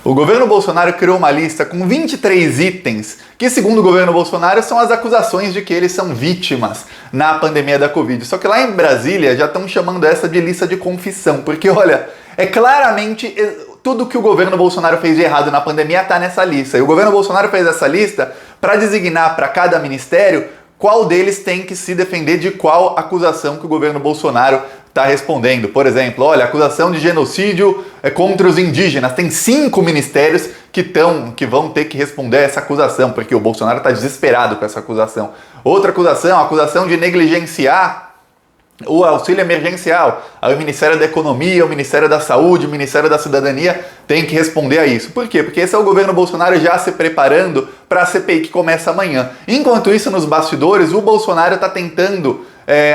O governo Bolsonaro criou uma lista com 23 itens que, segundo o governo Bolsonaro, são as acusações de que eles são vítimas na pandemia da Covid. Só que lá em Brasília já estão chamando essa de lista de confissão, porque, olha, é claramente tudo que o governo Bolsonaro fez de errado na pandemia está nessa lista. E o governo Bolsonaro fez essa lista para designar para cada ministério qual deles tem que se defender de qual acusação que o governo Bolsonaro está respondendo. Por exemplo, olha, acusação de genocídio contra os indígenas. Tem 5 ministérios que vão ter que responder essa acusação, porque o Bolsonaro está desesperado com essa acusação. Outra acusação, acusação de negligenciar o auxílio emergencial. Aí o Ministério da Economia, o Ministério da Saúde, o Ministério da Cidadania tem que responder a isso. Por quê? Porque esse é o governo Bolsonaro já se preparando para a CPI que começa amanhã. Enquanto isso, nos bastidores, o Bolsonaro está tentando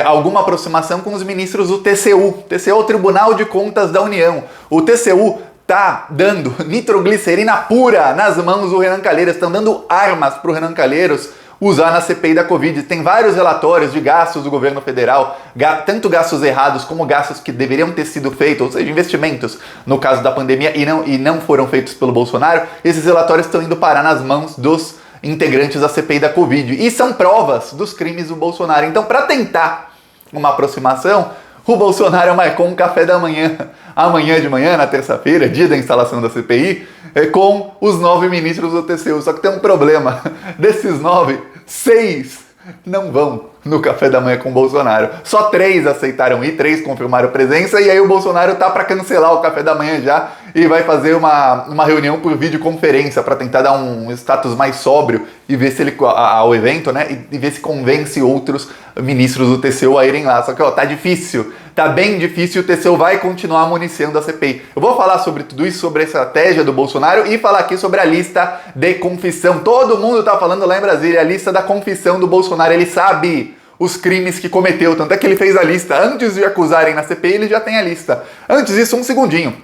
alguma aproximação com os ministros do TCU. TCU é o Tribunal de Contas da União. O TCU está dando nitroglicerina pura nas mãos do Renan Calheiros, estão dando armas para o Renan Calheiros usar na CPI da Covid. Tem vários relatórios de gastos do governo federal, tanto gastos errados como gastos que deveriam ter sido feitos, ou seja, investimentos no caso da pandemia e não foram feitos pelo Bolsonaro. Esses relatórios estão indo parar nas mãos dos integrantes da CPI da Covid e são provas dos crimes do Bolsonaro. Então, para tentar uma aproximação, o Bolsonaro marcou um café da manhã, amanhã de manhã, na terça-feira, dia da instalação da CPI, com os 9 ministros do TCU. Só que tem um problema. Desses 9, 6 não vão no café da manhã com o Bolsonaro. Só 3 aceitaram ir, 3 confirmaram presença, e aí o Bolsonaro tá para cancelar o café da manhã já e vai fazer uma reunião por videoconferência para tentar dar um status mais sóbrio e ver se ele ao evento, né? E ver se convence outros ministros do TCU a irem lá. Só que, ó, tá difícil. Tá bem difícil, o TCU vai continuar municiando a CPI. Eu vou falar sobre tudo isso, sobre a estratégia do Bolsonaro e falar aqui sobre a lista de confissão. Todo mundo tá falando lá em Brasília, a lista da confissão do Bolsonaro. Ele sabe os crimes que cometeu, tanto é que ele fez a lista. Antes de acusarem na CPI, ele já tem a lista. Antes disso, um segundinho.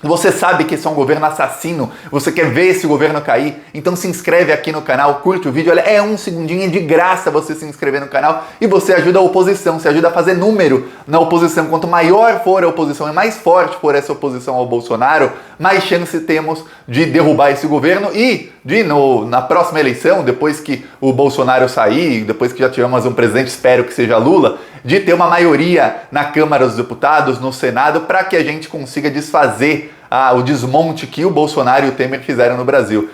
Você sabe que esse é um governo assassino, você quer ver esse governo cair, então se inscreve aqui no canal, curte o vídeo, olha, é um segundinho de graça você se inscrever no canal e você ajuda a oposição, você ajuda a fazer número na oposição. Quanto maior for a oposição e mais forte for essa oposição ao Bolsonaro, mais chance temos de derrubar esse governo e na próxima eleição, depois que o Bolsonaro sair, depois que já tivermos um presidente, espero que seja Lula, de ter uma maioria na Câmara dos Deputados, no Senado, para que a gente consiga desfazer o desmonte que o Bolsonaro e o Temer fizeram no Brasil.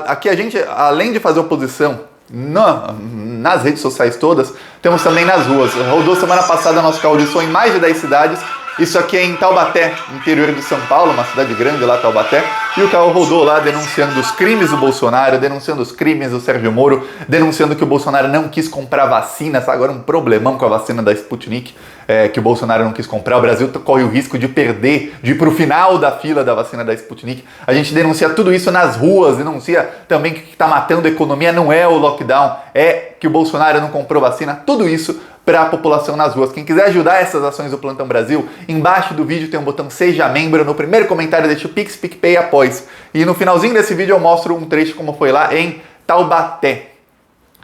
Aqui a gente, além de fazer oposição nas redes sociais todas, temos também nas ruas. Rodou semana passada nosso carro de som em mais de 10 cidades. Isso aqui é em Taubaté, interior de São Paulo, uma cidade grande lá, Taubaté. E o carro rodou lá denunciando os crimes do Bolsonaro, denunciando os crimes do Sérgio Moro, denunciando que o Bolsonaro não quis comprar vacina. Agora um problemão com a vacina da Sputnik, que o Bolsonaro não quis comprar. O Brasil corre o risco de perder, de ir para o final da fila da vacina da Sputnik. A gente denuncia tudo isso nas ruas, denuncia também que o que está matando a economia não é o lockdown, é que o Bolsonaro não comprou vacina. Tudo isso para a população nas ruas. Quem quiser ajudar essas ações do Plantão Brasil, embaixo do vídeo tem um botão Seja Membro, no primeiro comentário deixa o Pix, PicPay e Após. E no finalzinho desse vídeo eu mostro um trecho como foi lá em Taubaté.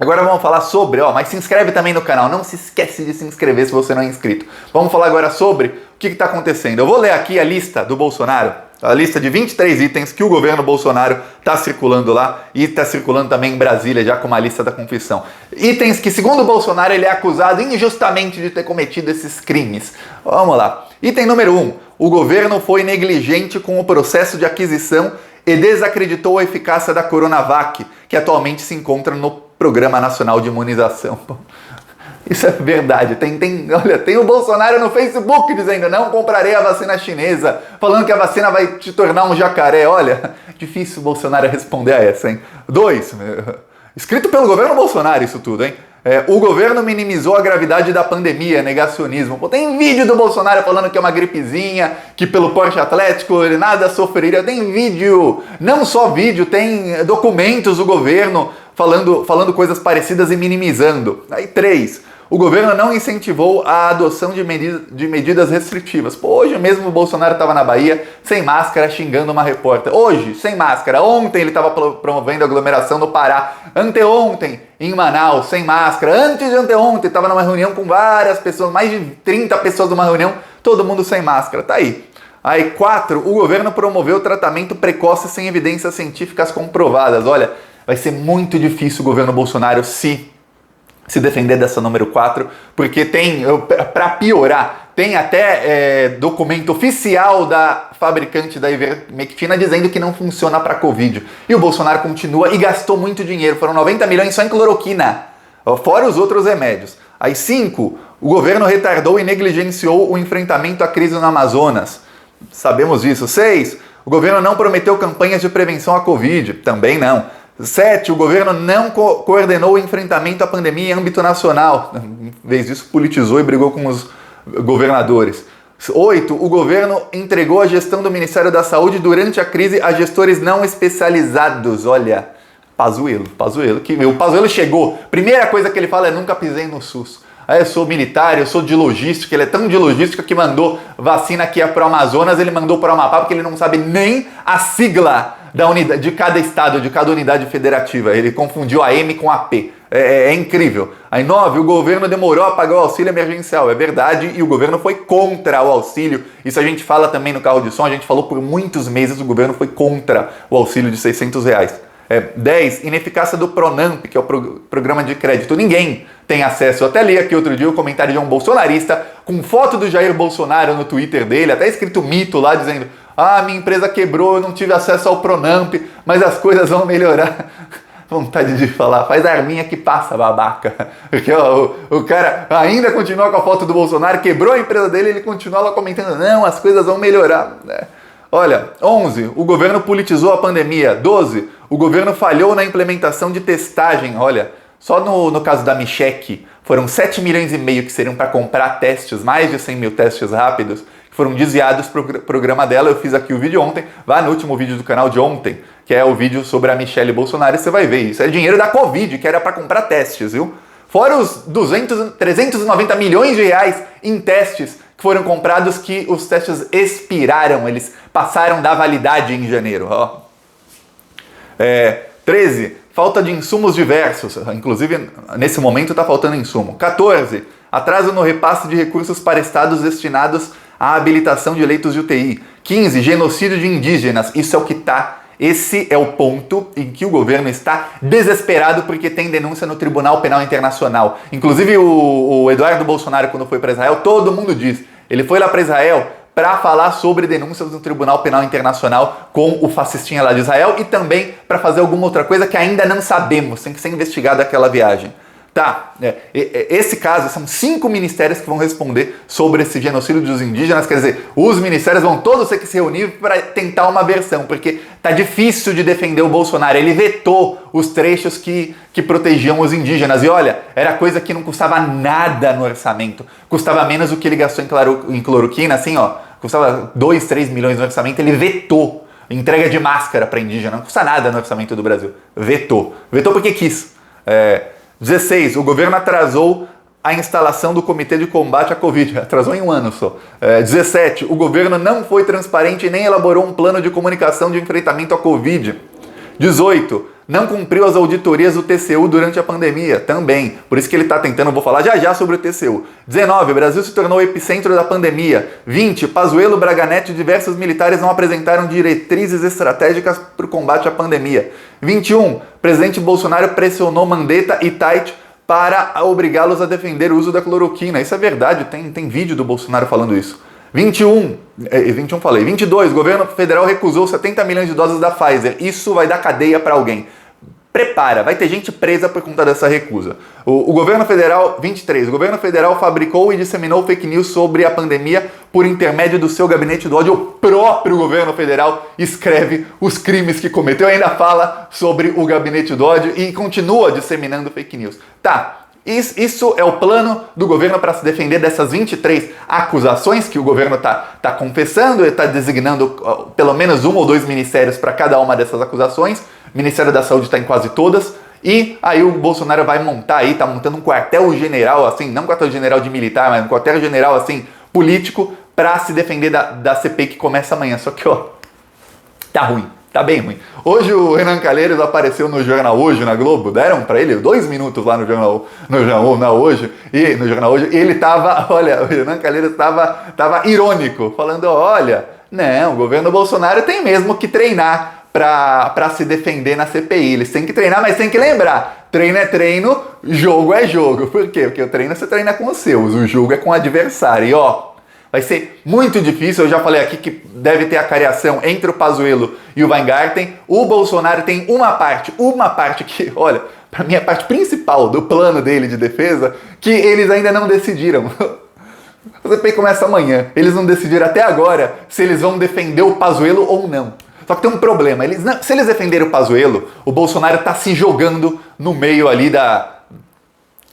Agora vamos falar sobre, mas se inscreve também no canal, não se esquece de se inscrever se você não é inscrito. Vamos falar agora sobre o que está acontecendo. Eu vou ler aqui a lista do Bolsonaro, a lista de 23 itens que o governo Bolsonaro está circulando lá e está circulando também em Brasília, já com uma lista da confissão. Itens que, segundo o Bolsonaro, ele é acusado injustamente de ter cometido esses crimes. Vamos lá. Item número 1. O governo foi negligente com o processo de aquisição e desacreditou a eficácia da Coronavac, que atualmente se encontra no Programa Nacional de Imunização. Isso é verdade. Tem o Bolsonaro no Facebook dizendo: não comprarei a vacina chinesa, falando que a vacina vai te tornar um jacaré. Olha, difícil o Bolsonaro responder a essa, hein? 2. Escrito pelo governo Bolsonaro isso tudo, hein? O governo minimizou a gravidade da pandemia, negacionismo. Tem vídeo do Bolsonaro falando que é uma gripezinha, que pelo porte atlético ele nada sofreria. Tem vídeo, não só vídeo, tem documentos do governo falando coisas parecidas e minimizando. Aí 3. O governo não incentivou a adoção de medidas restritivas. Hoje mesmo o Bolsonaro estava na Bahia sem máscara xingando uma repórter. Hoje, sem máscara. Ontem ele estava promovendo aglomeração no Pará. Anteontem, em Manaus, sem máscara. Antes de anteontem, estava numa reunião com várias pessoas, mais de 30 pessoas numa reunião, todo mundo sem máscara. Tá aí. Aí 4, o governo promoveu tratamento precoce sem evidências científicas comprovadas. Olha, vai ser muito difícil o governo Bolsonaro se defender dessa número 4, porque tem, para piorar, tem até documento oficial da fabricante da ivermectina dizendo que não funciona para Covid. E o Bolsonaro continua e gastou muito dinheiro, foram 90 milhões só em cloroquina, fora os outros remédios. Aí 5, o governo retardou e negligenciou o enfrentamento à crise no Amazonas. Sabemos disso. 6, o governo não prometeu campanhas de prevenção à Covid. Também não. 7, o governo não coordenou o enfrentamento à pandemia em âmbito nacional. Em vez disso, politizou e brigou com os governadores. 8, o governo entregou a gestão do Ministério da Saúde durante a crise a gestores não especializados. Olha, Pazuello, que o Pazuello chegou, primeira coisa que ele fala é nunca pisei no SUS. Aí eu sou militar, eu sou de logística, ele é tão de logística que mandou vacina aqui para o Amazonas, ele mandou para o Amapá porque ele não sabe nem a sigla da unidade, de cada estado, de cada unidade federativa. Ele confundiu a M com a P. É incrível. Aí 9, o governo demorou a pagar o auxílio emergencial. É verdade, e o governo foi contra o auxílio. Isso a gente fala também no carro de som, a gente falou por muitos meses, o governo foi contra o auxílio de R$600. 10, ineficácia do Pronamp, que é o programa de crédito. Ninguém tem acesso. Eu até li aqui outro dia o comentário de um bolsonarista com foto do Jair Bolsonaro no Twitter dele, até escrito mito lá, dizendo: ah, minha empresa quebrou, eu não tive acesso ao Pronamp, mas as coisas vão melhorar. Vontade de falar, faz a arminha que passa, babaca. Porque o cara ainda continua com a foto do Bolsonaro, quebrou a empresa dele, ele continua lá comentando: não, as coisas vão melhorar. Olha, 11, o governo politizou a pandemia. 12, o governo falhou na implementação de testagem. Olha, só no caso da Michec, foram 7 milhões e meio que seriam para comprar testes, mais de 100 mil testes rápidos, que foram desviados para o programa dela. Eu fiz aqui o vídeo ontem, vá no último vídeo do canal de ontem, que é o vídeo sobre a Michelle Bolsonaro, e você vai ver. Isso é dinheiro da Covid, que era para comprar testes, viu? Fora os 390 milhões de reais em testes que foram comprados, que os testes expiraram, eles passaram da validade em janeiro. 13, falta de insumos diversos, inclusive nesse momento está faltando insumo. 14, atraso no repasse de recursos para estados destinados à habilitação de leitos de UTI. 15, genocídio de indígenas, isso é o que está... Esse é o ponto em que o governo está desesperado porque tem denúncia no Tribunal Penal Internacional. Inclusive o Eduardo Bolsonaro, quando foi para Israel, todo mundo diz, ele foi lá para Israel para falar sobre denúncias no Tribunal Penal Internacional com o fascistinha lá de Israel e também para fazer alguma outra coisa que ainda não sabemos, tem que ser investigada aquela viagem. Tá, esse caso, são 5 ministérios que vão responder sobre esse genocídio dos indígenas, quer dizer, os ministérios vão todos ter que se reunir para tentar uma versão, porque tá difícil de defender o Bolsonaro, ele vetou os trechos que protegiam os indígenas, e olha, era coisa que não custava nada no orçamento, custava menos do que ele gastou em cloroquina, assim ó, custava 2, 3 milhões no orçamento, ele vetou entrega de máscara para indígena, não custa nada no orçamento do Brasil, vetou porque quis. 16, o governo atrasou a instalação do Comitê de Combate à Covid, atrasou em um ano só. 17, o governo não foi transparente e nem elaborou um plano de comunicação de enfrentamento à Covid. 18, não cumpriu as auditorias do TCU durante a pandemia, também. Por isso que ele está tentando, vou falar já sobre o TCU. 19, o Brasil se tornou o epicentro da pandemia. 20, Pazuello, Braga Neto e diversos militares não apresentaram diretrizes estratégicas para o combate à pandemia. 21, presidente Bolsonaro pressionou Mandetta e Tait para obrigá-los a defender o uso da cloroquina. Isso é verdade, tem vídeo do Bolsonaro falando isso. 21 falei. 22, o governo federal recusou 70 milhões de doses da Pfizer. Isso vai dar cadeia para alguém. Prepara, vai ter gente presa por conta dessa recusa. O governo federal, 23, o governo federal fabricou e disseminou fake news sobre a pandemia por intermédio do seu gabinete do ódio. O próprio governo federal escreve os crimes que cometeu, ainda fala sobre o gabinete do ódio e continua disseminando fake news. Tá. Isso é o plano do governo para se defender dessas 23 acusações que o governo está confessando, está designando pelo menos 1 ou 2 ministérios para cada uma dessas acusações. O Ministério da Saúde está em quase todas. E aí o Bolsonaro vai montar aí, está montando um quartel-general, assim, não quartel-general de militar, mas um quartel-general, assim, político, para se defender da CPI que começa amanhã. Só que, ó, tá ruim. Tá bem ruim. Hoje o Renan Calheiros apareceu no Jornal Hoje, na Globo, deram pra ele 2 minutos lá no Jornal Hoje, e ele tava, olha, o Renan Calheiros tava irônico, falando, olha, Não, o governo Bolsonaro tem mesmo que treinar para se defender na CPI. Eles têm que treinar, mas tem que lembrar, treino é treino, jogo é jogo. Por quê? Porque o treino você treina com os seus, o jogo é com o adversário. E ó, vai ser muito difícil, eu já falei aqui que deve ter a cariação entre o Pazuello e o Weingarten. O Bolsonaro tem uma parte que, olha, para mim é a parte principal do plano dele de defesa, que eles ainda não decidiram. O CPI começa amanhã, eles não decidiram até agora se eles vão defender o Pazuello ou não. Só que tem um problema, se eles defenderem o Pazuello, o Bolsonaro tá se jogando no meio ali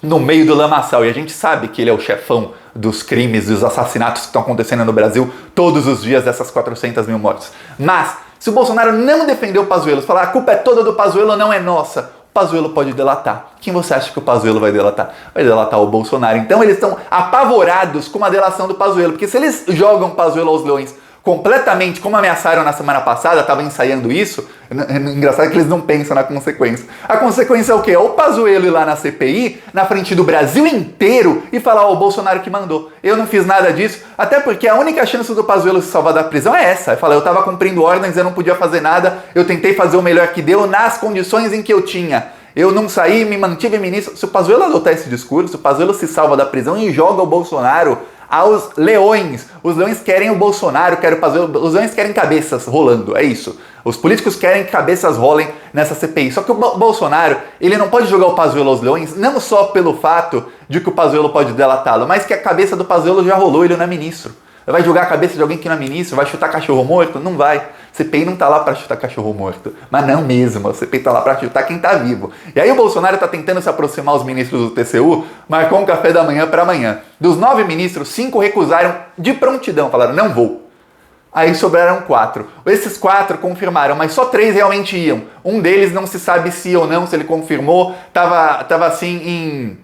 no meio do lamaçal, e a gente sabe que ele é o chefão dos crimes, dos assassinatos que estão acontecendo no Brasil todos os dias, dessas 400 mil mortes. Mas, se o Bolsonaro não defender o Pazuello, falar a culpa é toda do Pazuello, não é nossa, o Pazuello pode delatar. Quem você acha que o Pazuello vai delatar? Vai delatar o Bolsonaro. Então eles estão apavorados com a delação do Pazuello, porque se eles jogam o Pazuello aos leões completamente, como ameaçaram na semana passada, estavam ensaiando isso, engraçado que eles não pensam na consequência. A consequência é o quê? É o Pazuello ir lá na CPI, na frente do Brasil inteiro, e falar, ó, o Bolsonaro que mandou. Eu não fiz nada disso, até porque a única chance do Pazuello se salvar da prisão é essa. Ele fala, eu estava cumprindo ordens, eu não podia fazer nada, eu tentei fazer o melhor que deu nas condições em que eu tinha. Eu não saí, me mantive ministro. Se o Pazuello adotar esse discurso, o Pazuello se salva da prisão e joga o Bolsonaro aos leões. Os leões querem o Bolsonaro, querem o Pazuello, os leões querem cabeças rolando, é isso. Os políticos querem que cabeças rolem nessa CPI. Só que o Bolsonaro, ele não pode jogar o Pazuello aos leões, não só pelo fato de que o Pazuello pode delatá-lo, mas que a cabeça do Pazuello já rolou, ele não é ministro. Vai jogar a cabeça de alguém que não é ministro? Vai chutar cachorro morto? Não vai. CPI não tá lá para chutar cachorro morto. Mas não mesmo. A CPI tá lá para chutar quem tá vivo. E aí o Bolsonaro tá tentando se aproximar aos ministros do TCU, marcou um café da manhã para amanhã. Dos 9 ministros, 5 recusaram de prontidão. Falaram, não vou. Aí sobraram 4. Esses 4 confirmaram, mas só 3 realmente iam. Um deles não se sabe se ou não, se ele confirmou. Tava assim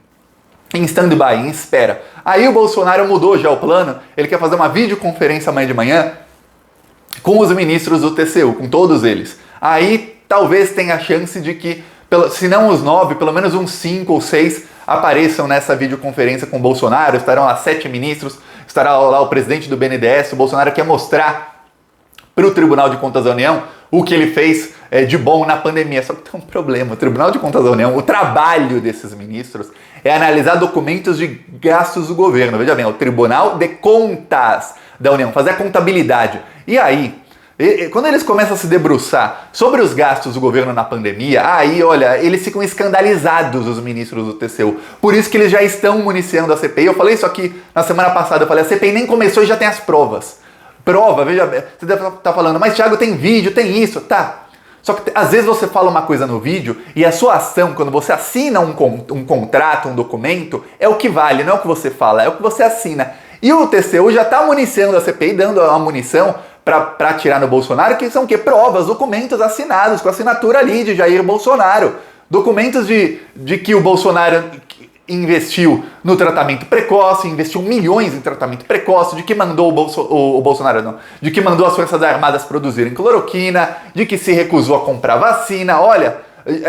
em stand-by, em espera. Aí o Bolsonaro mudou já o plano, ele quer fazer uma videoconferência amanhã de manhã com os ministros do TCU, com todos eles. Aí talvez tenha a chance de que, se não os 9, pelo menos uns 5 ou 6 apareçam nessa videoconferência com o Bolsonaro, estarão lá 7 ministros, estará lá o presidente do BNDES, o Bolsonaro quer mostrar para o Tribunal de Contas da União o que ele fez de bom na pandemia. Só que tem um problema, o Tribunal de Contas da União, o trabalho desses ministros é analisar documentos de gastos do governo. Veja bem, é o Tribunal de Contas da União, fazer a contabilidade. E aí, quando eles começam a se debruçar sobre os gastos do governo na pandemia, aí, olha, eles ficam escandalizados, os ministros do TCU. Por isso que eles já estão municiando a CPI. Eu falei isso aqui na semana passada, eu falei, a CPI nem começou e já tem as provas. Prova, veja bem, você deve estar falando, mas Thiago, tem vídeo, tem isso, tá. Só que às vezes você fala uma coisa no vídeo e a sua ação, quando você assina um contrato, um documento, é o que vale, não é o que você fala, é o que você assina. E o TCU já está municiando a CPI, dando a munição para tirar no Bolsonaro, que são o quê? Provas, documentos assinados, com a assinatura ali de Jair Bolsonaro. Documentos de que o Bolsonaro investiu no tratamento precoce, investiu milhões em tratamento precoce, de que mandou o Bolsonaro, não, de que mandou as Forças Armadas produzirem cloroquina, de que se recusou a comprar vacina. Olha,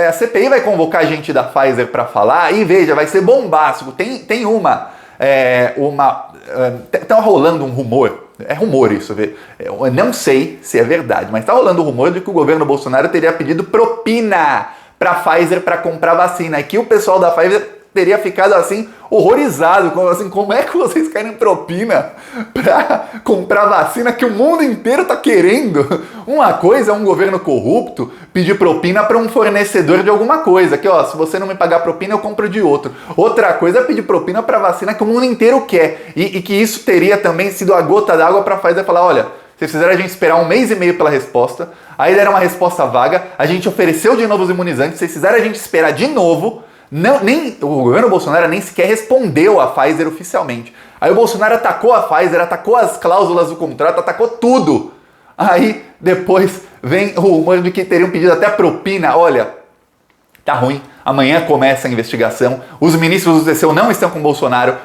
a CPI vai convocar gente da Pfizer para falar e veja, vai ser bombástico. Tem tá rolando um rumor, é rumor isso, eu não sei se é verdade, mas tá rolando um rumor de que o governo Bolsonaro teria pedido propina para a Pfizer para comprar vacina, e que o pessoal da Pfizer teria ficado assim, horrorizado, como é que vocês querem propina para comprar vacina que o mundo inteiro tá querendo? Uma coisa é um governo corrupto pedir propina para um fornecedor de alguma coisa, que ó, se você não me pagar propina eu compro de outro. Outra coisa é pedir propina para vacina que o mundo inteiro quer, e que isso teria também sido a gota d'água para a Pfizer falar, olha, vocês fizeram a gente esperar 1 mês e meio pela resposta, aí deram uma resposta vaga, a gente ofereceu de novo os imunizantes, vocês fizeram a gente esperar de novo. Não, nem o governo Bolsonaro nem sequer respondeu à Pfizer oficialmente. Aí o Bolsonaro atacou a Pfizer, atacou as cláusulas do contrato, atacou tudo. Aí depois vem o rumor de que teriam pedido até propina. Olha, tá ruim. Amanhã começa a investigação. Os ministros do TCU não estão com o Bolsonaro.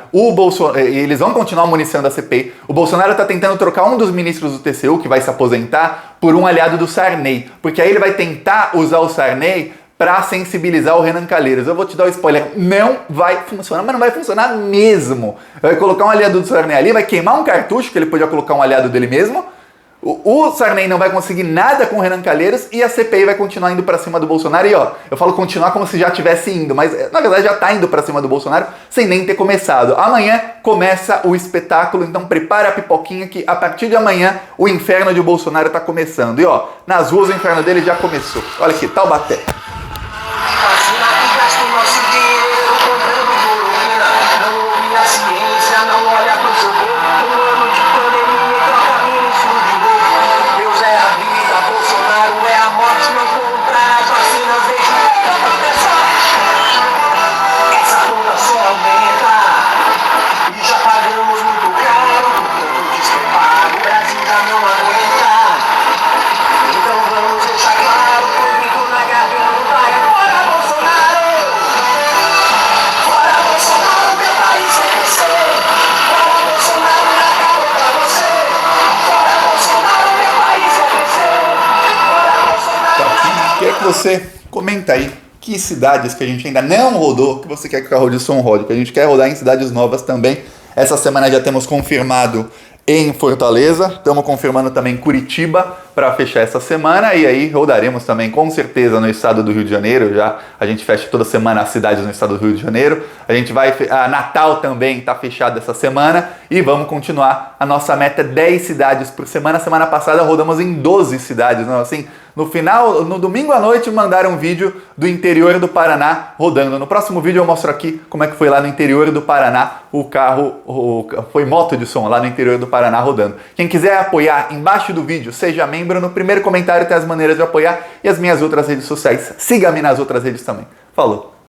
Eles vão continuar municiando a CPI. O Bolsonaro está tentando trocar um dos ministros do TCU, que vai se aposentar, por um aliado do Sarney. Porque aí ele vai tentar usar o Sarney para sensibilizar o Renan Calheiros. Eu vou te dar o spoiler, não vai funcionar, mas não vai funcionar mesmo. Vai colocar um aliado do Sarney ali, vai queimar um cartucho, que ele podia colocar um aliado dele mesmo, O Sarney não vai conseguir nada com o Renan Calheiros e a CPI vai continuar indo pra cima do Bolsonaro. E ó, eu falo continuar como se já tivesse indo, mas na verdade já tá indo pra cima do Bolsonaro sem nem ter começado. Amanhã começa o espetáculo, então prepara a pipoquinha que a partir de amanhã o inferno de Bolsonaro tá começando. E ó, nas ruas o inferno dele já começou. Olha aqui, Taubaté. Queria que você comenta aí que cidades que a gente ainda não rodou, que você quer que o Carro de Som rode, que a gente quer rodar em cidades novas também. Essa semana já temos confirmado em Fortaleza, estamos confirmando também Curitiba para fechar essa semana e aí rodaremos também com certeza no estado do Rio de Janeiro. Já a gente fecha toda semana as cidades no estado do Rio de Janeiro. A gente vai, Natal também está fechado essa semana e vamos continuar a nossa meta 10 cidades por semana. Semana passada rodamos em 12 cidades, não assim? No final, no domingo à noite, mandaram um vídeo do interior do Paraná rodando. No próximo vídeo eu mostro aqui como é que foi lá no interior do Paraná o carro, foi moto de som lá no interior do Paraná rodando. Quem quiser apoiar, embaixo do vídeo, seja membro, no primeiro comentário tem as maneiras de apoiar e as minhas outras redes sociais. Siga-me nas outras redes também. Falou!